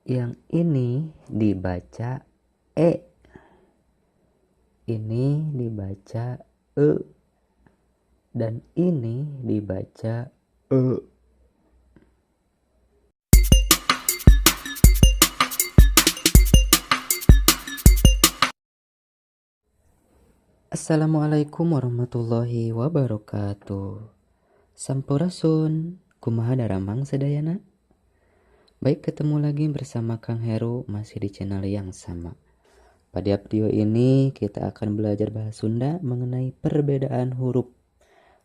Yang ini dibaca E, ini dibaca E, dan ini dibaca E. Assalamualaikum warahmatullahi wabarakatuh. Sampurasun, kumaha daramang sedayana? Baik, ketemu lagi bersama Kang Heru, masih di channel yang sama. Pada video ini kita akan belajar bahasa Sunda mengenai perbedaan huruf.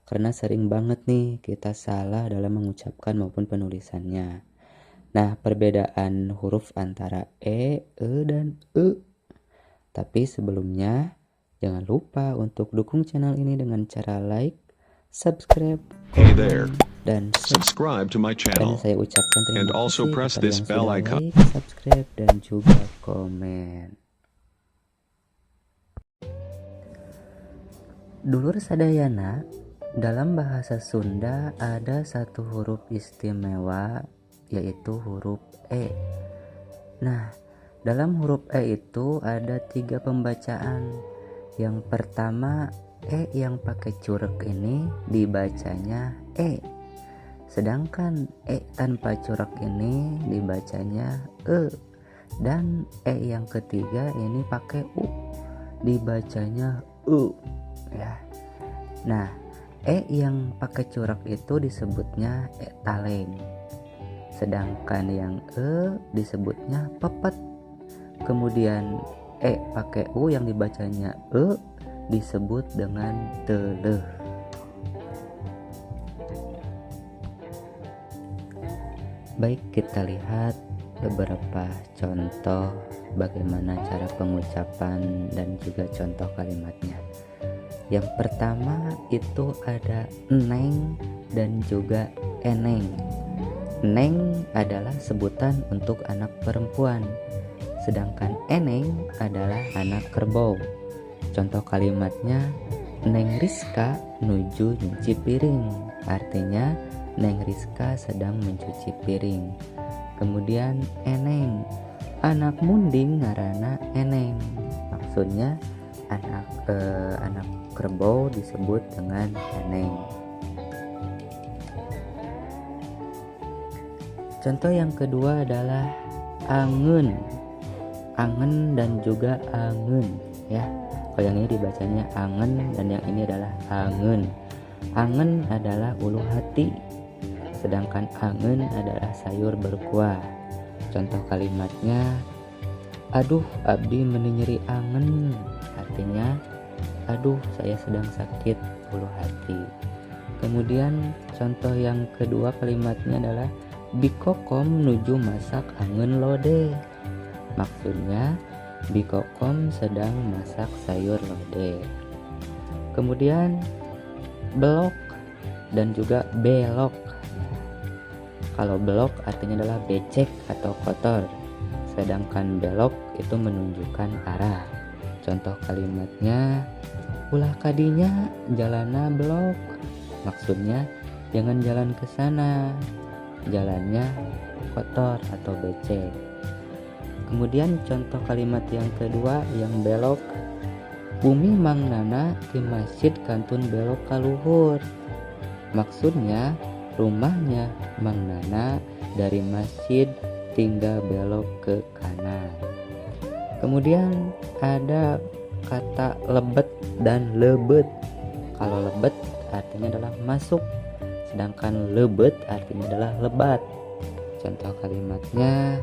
Karena sering banget nih kita salah dalam mengucapkan maupun penulisannya. Nah, perbedaan huruf antara E, dan E. Tapi sebelumnya, jangan lupa untuk dukung channel ini dengan cara like, subscribe, Hey there. dan Subscribe to my dan channel saya ucapkan terima and also kasih press kepada this yang bell sudah icon. like, subscribe, dan juga komen. Dulur sadayana, dalam bahasa Sunda ada satu huruf istimewa, yaitu huruf E. Nah, dalam huruf E itu ada 3 pembacaan. Yang pertama, E yang pakai curek ini dibacanya E. Sedangkan E tanpa curek ini dibacanya E. Dan E yang ketiga ini pakai U, dibacanya U. Ya. Nah, E yang pakai curek itu disebutnya E taleng. Sedangkan yang E disebutnya pepet. Kemudian E pakai U yang dibacanya E disebut dengan teleh. Baik, kita lihat beberapa contoh bagaimana cara pengucapan dan juga contoh kalimatnya. Yang pertama itu ada neng dan juga eneng. Neng adalah sebutan untuk anak perempuan, sedangkan eneng adalah anak kerbau. Contoh kalimatnya, Neng Rizka nuju nyuci piring. Artinya Neng Rizka sedang mencuci piring. Kemudian eneng, anak munding ngaranna eneng. Maksudnya anak kerbau disebut dengan eneng. Contoh yang kedua adalah angen. Angen dan juga angen, ya. Kalau yang ini dibacanya angen dan yang ini adalah angen. Angen adalah ulu hati, sedangkan angen adalah sayur berkuah. Contoh kalimatnya, aduh abdi meuni nyeri angen. Artinya, aduh saya sedang sakit ulu hati. Kemudian contoh yang kedua kalimatnya adalah bikokom nuju masak angen lodeh. Maksudnya bikokom sedang masak sayur lodeh. Kemudian belok dan juga belok. Kalau belok artinya adalah becek atau kotor, sedangkan belok itu menunjukkan arah. Contoh kalimatnya, ulah kadinya jalana belok. Maksudnya jangan jalan ke sana, jalannya kotor atau becek. Kemudian contoh kalimat yang kedua yang belok, bumi Mang Nana di masjid kantun belok kaluhur. Maksudnya rumahnya Mang Nana dari masjid tinggal belok ke kanan. Kemudian ada kata lebet dan lebet. Kalau lebet artinya adalah masuk, sedangkan lebet artinya adalah lebat. Contoh kalimatnya,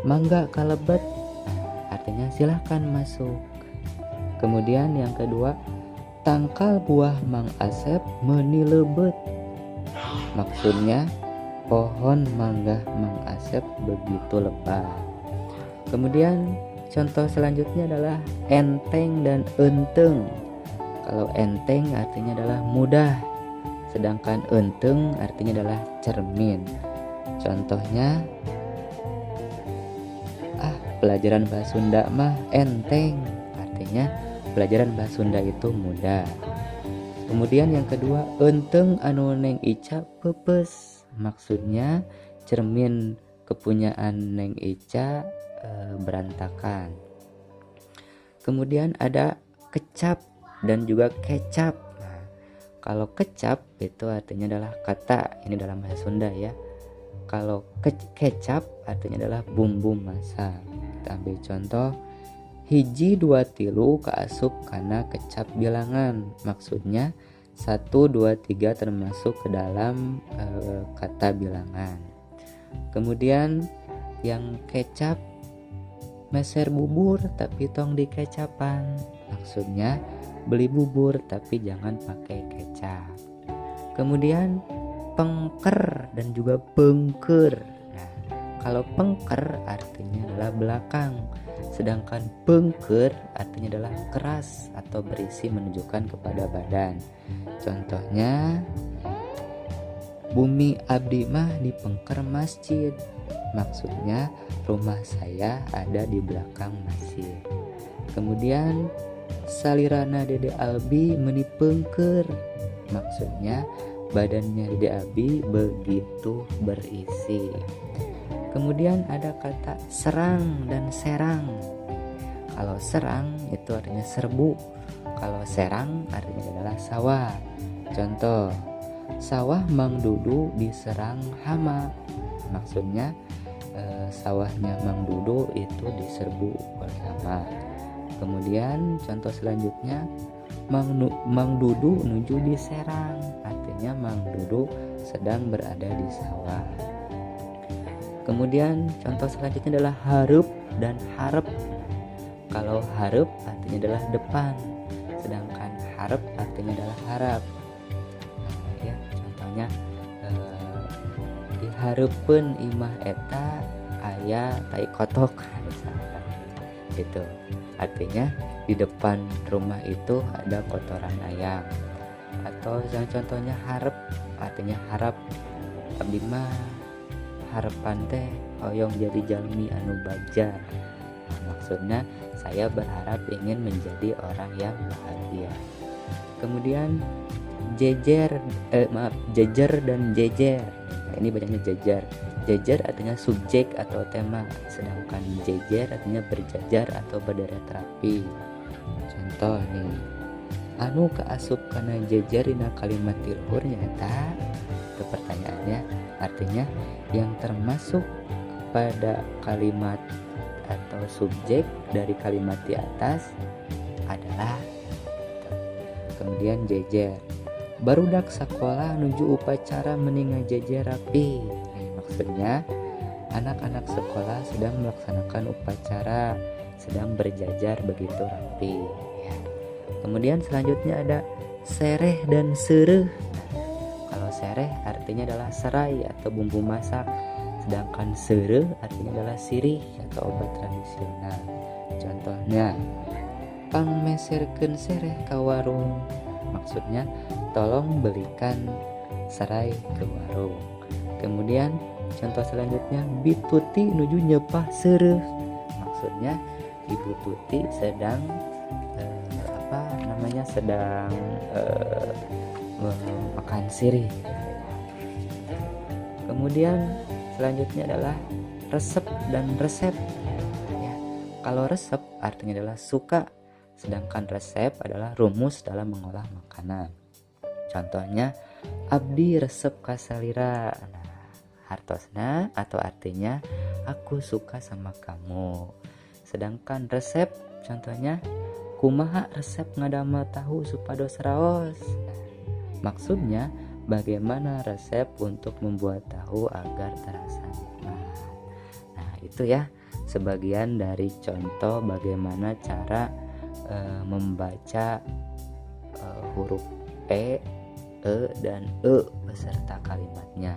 mangga kalebet, artinya silahkan masuk. Kemudian yang kedua, tangkal buah Mang Asep meuni lebet. Maksudnya pohon mangga Mang Asep begitu lebat. Kemudian contoh selanjutnya adalah enteng dan enteng. Kalau enteng artinya adalah mudah, sedangkan enteng artinya adalah cermin. Contohnya, pelajaran bahasa Sunda mah enteng, artinya pelajaran bahasa Sunda itu mudah. Kemudian yang kedua, enteng anu neng Ica pepes. Maksudnya cermin kepunyaan Neng Ica berantakan. Kemudian ada kecap dan juga kecap. Nah, kalau kecap itu artinya adalah kata, ini dalam bahasa Sunda ya. Kalau kecap artinya adalah bumbu masak. Kita ambil contoh, hiji dua tilu kaasup karena kecap bilangan. Maksudnya 1, 2, 3 termasuk ke dalam kata bilangan. Kemudian yang kecap meser bubur tapi tong di kecapan. Maksudnya beli bubur tapi jangan pakai kecap. Kemudian pengker dan juga pengker. Nah, kalau pengker artinya adalah belakang, sedangkan pengker artinya adalah keras atau berisi menunjukkan kepada badan. Contohnya, bumi abdi mah di pengker masjid. Maksudnya rumah saya ada di belakang masjid. Kemudian salirana Dede Albi meuni pengker. Maksudnya badannya Dede Albi begitu berisi. Kemudian ada kata serang dan serang. Kalau serang itu artinya serbu. Kalau serang artinya adalah sawah. Contoh, sawah Mang Dudu diserang hama. Maksudnya sawahnya Mang Dudu itu diserbu oleh hama. Kemudian contoh selanjutnya, Mang Dudu menuju diserang. Artinya Mang Dudu sedang berada di sawah. Kemudian contoh selanjutnya adalah harup dan harap. Kalau harup artinya adalah depan, sedangkan harap artinya adalah harap. Nah, ya, contohnya dihareupeun imah eta aya tai kotok misalkan. Gitu. Artinya di depan rumah itu ada kotoran ayam. Atau yang contohnya harap artinya harap, abdi mah harapan teh hoyong jadi jalmi anu bagja. Maksudnya saya berharap ingin menjadi orang yang bahagia. Kemudian jejer dan jejer. Nah, ini bacanya jejer. Jejer artinya subjek atau tema, sedangkan jejer artinya berjajar atau berderet rapi. Contoh nih, anu kaasup kana jejer dina kalimat tilhur nyata. Itu pertanyaannya, artinya yang termasuk pada kalimat atau subjek dari kalimat di atas adalah. Kemudian jejer, barudak sekolah menuju upacara meninga jejer rapi. Maksudnya anak-anak sekolah sedang melaksanakan upacara, sedang berjajar begitu rapi ya. Kemudian selanjutnya ada sereh dan sereh. Kalau sereh artinya adalah serai atau bumbu masak, sedangkan sereh artinya adalah sirih atau obat tradisional. Contohnya, pang meserkeun sereh ka warung. Maksudnya tolong belikan serai ke warung. Kemudian contoh selanjutnya, Bituti nuju nyepah sereh. Maksudnya Ibu Tuti sedang sedang makan sirih. Kemudian selanjutnya adalah resep dan resep ya. Kalau resep artinya adalah suka, sedangkan resep adalah rumus dalam mengolah makanan. Contohnya, abdi resep ka salira. Nah, hartosna atau artinya aku suka sama kamu. Sedangkan resep contohnya, kumaha resep ngadamel tahu supados raos. Maksudnya bagaimana resep untuk membuat tahu agar terasa nikmat. Nah, itu ya sebagian dari contoh bagaimana cara membaca huruf E, dan E beserta kalimatnya.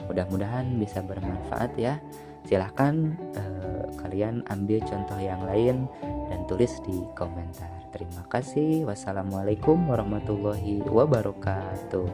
Mudah-mudahan bisa bermanfaat ya. Silahkan kalian ambil contoh yang lain dan tulis di komentar. Terima kasih. Wassalamualaikum warahmatullahi wabarakatuh.